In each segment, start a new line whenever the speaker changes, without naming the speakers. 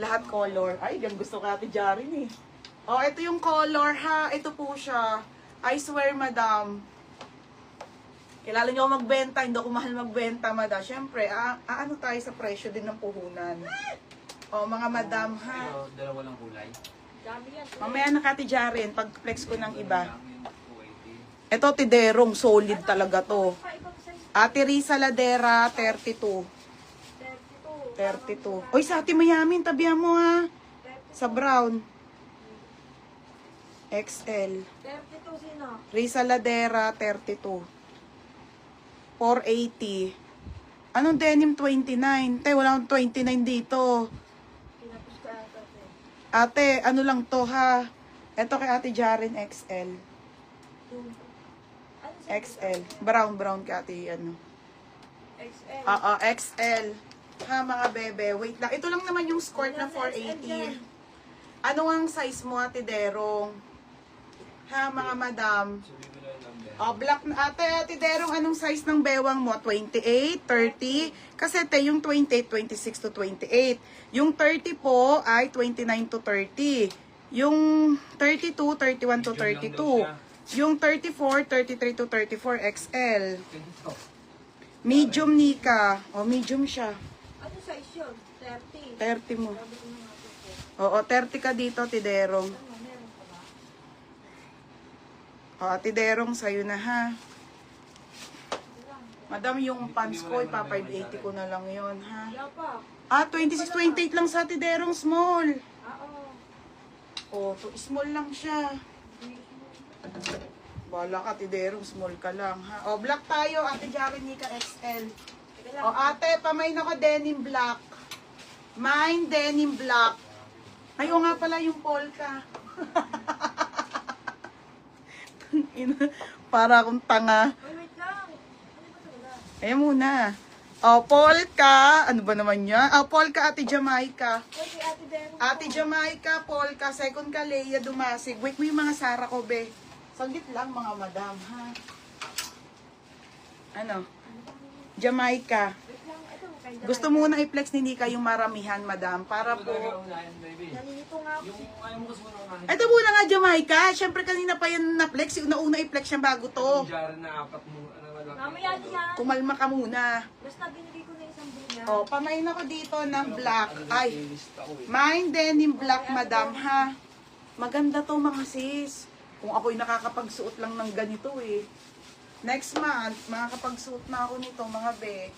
Lahat color. Ay, yan gusto ka Ate Jaren eh. Oh, ito yung color ha. Ito po siya. I swear, madam. Kilala niyo ako magbenta. Hindi ako mahal magbenta, madam. Siyempre, ano tayo sa presyo din ng puhunan. Oh, mga madam ha.
Pero dalawa lang kulay.
Mamaya na Ate Jaren, pag-flex ko ng iba. Ito, tiderong. Solid talaga to. Ate Risa Ladera, 32. 32. Uy, sa Ate Mayamin, tabihan mo ha. Sa brown. XL.
32 sino?
Risa Ladera, 32. 480. Anong denim 29? Te, wala akong 29 dito.
Pinapos ka ata.
Ate, ano lang to ha? Ito kay Ate Jaren, XL.
Ano sa
XL. Brown kay Ate, ano.
XL?
XL. Ha, mga bebe. Wait lang. Ito lang naman yung skirt na 480. Ano ang size mo, Ate Derong? Ha, mga madam. Oh, black na. Ate Derong, anong size ng bewang mo? 28, 30? Kasi yung 28, 26 to 28. Yung 30 po ay 29 to 30. Yung 32, 31 to 32. Yung 34, 33 to 34 XL. Medium Nika. O, medium siya.
Ano size yun? 30.
30 mo.
Sabi ko na nga po.
Oo, 30 ka dito, Tiderong.
Ano, meron ka ba?
O, Tiderong, sa'yo na ha. Madam, yung pants ko, ipa 580 ko na lang yon ha.
Wala pa.
26, 28 lang sa Tiderong, small.
Oo.
O, to small lang siya. Bala ka, Tiderong, small ka lang ha. O, black tayo, Ate Jaren Nika XL.
Teka lang.
O, ate, pamain ako denim black. Mine denim black. Ayaw nga pala yung polka. Para akong tanga.
Uy, wait lang. Ano ba ito wala?
Ayan muna. O, polka. Ano ba naman yan? O, polka, Ate Jamaica.
Uy, kay Ate Dero.
Ate Jamaica, polka. Second ka, Leia Dumasig. Wait mo yung mga Sara ko, be. Saglit lang, mga madam, ha? Ano? Jamaica.
Wait lang. Ito, kay
Gusto muna i-flex ni Nika yung maramihan, madam. Para po...
Nalilito nga ako.
Yung ayaw mo kasi muna unahin.
Ito muna nga, Jamaica. Siyempre, kanina pa yan na-flex. Yung nauna i-flex yan bago to.
Yung jar na apat mo. Ano wala.
Mamaya niya.
Kumalma ka muna.
Basta binigay ko na isang bunya.
O, pamain ako dito ng black. Ay, mine denim black, madam, ha? Maganda to, mga sis. Kung ako'y nakakapagsuot lang ng ganito, eh. Next month, makakapagsuot na ako nito, mga be.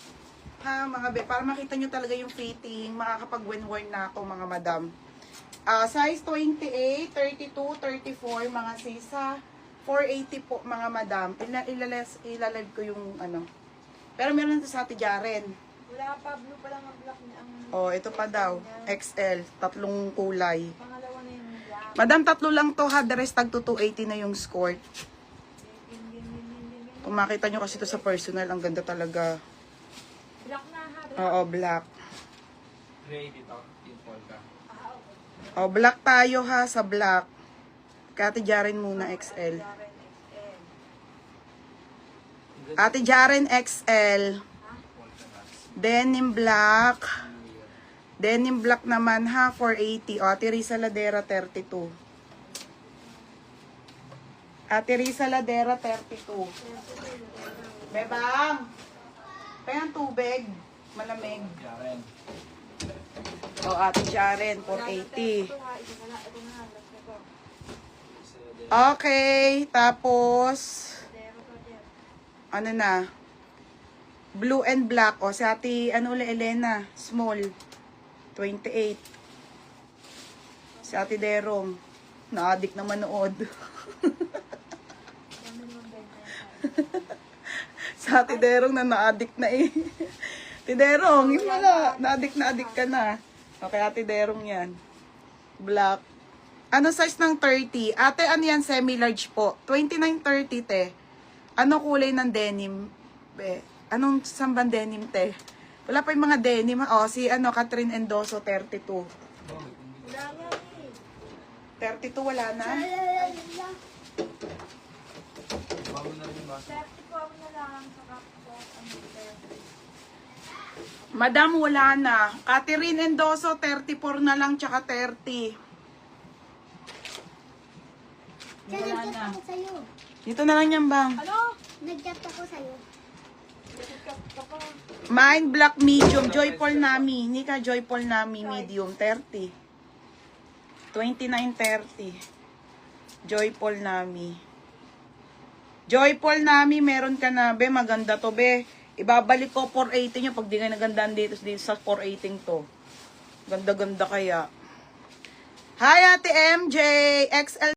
Ha, mga be, para makita nyo talaga yung fitting, makakapag-worn na ako, mga madam. Size 28, 32, 34, mga sis, ha? 480 po, mga madam. Ilalive ko yung, ano. Pero meron na sa Ate Jaren.
Wala pa, blue pa lang ang black niya.
Oh, ito pa daw. XL, tatlong kulay.
Pangalawa na yung black.
Madam, tatlo lang to ha. The rest, tag to 280 na yung skirt. Kung makita nyo kasi to sa personal, ang ganda talaga.
Black na ha.
Oo, black.
Gray dito. Yung polka.
Oh, black tayo ha, sa black. Ate Jaren muna, XL. Ate Jaren, XL. Denim black. Denim black naman ha, 480. O, Ate Risa Ladera, 32. Ate Risa Ladera, 32. Bebang! Kaya tubig. Malamig.
Jaren.
O, Ate Jaren, 480.
Ito nga, ito na. Ito na, last na ko.
Okay, tapos,
Dero ko, Dero.
ano na? Blue and black. O, si Ate, ano ulit, Elena, small. 28. Si Ate Derong. Na-addict na manood.
Dami naman benta.
Si Ate Derong na na-addict na eh. Ate Derong, yun wala. Na-addict ka na. Okay, Ate Derong yan. Black. Ano size ng 30? Ate, ano yan? Semi-large po. 29.30, te. Ano kulay ng denim? Be, anong samban denim, te? Wala pa yung mga denim. O, si ano, Catherine Endoso, 32.
Wala nga eh.
32, wala na?
Bago na rin ba?
30 po ako na lang sa kapwa. Ano, 30.
Madam, wala na. Catherine Endoso, 34 na lang, tsaka 30.
Kaya
Wala
nag-chat
na.
ako sa'yo.
Dito na lang yan, bang.
Ano?
Nag-chat ako sa'yo.
Nagkap ka pa.
Mind Black Medium, Joyful Nami. Nika, Joyful Nami, Medium, 30. 29.30. Joyful Nami. Joyful Nami, meron ka na, be. Maganda to, be. Ibabalik ko 480 nyo pag di kayo nagandaan dito sa 480 to. Ganda-ganda kaya. Hi, Ate MJ. XL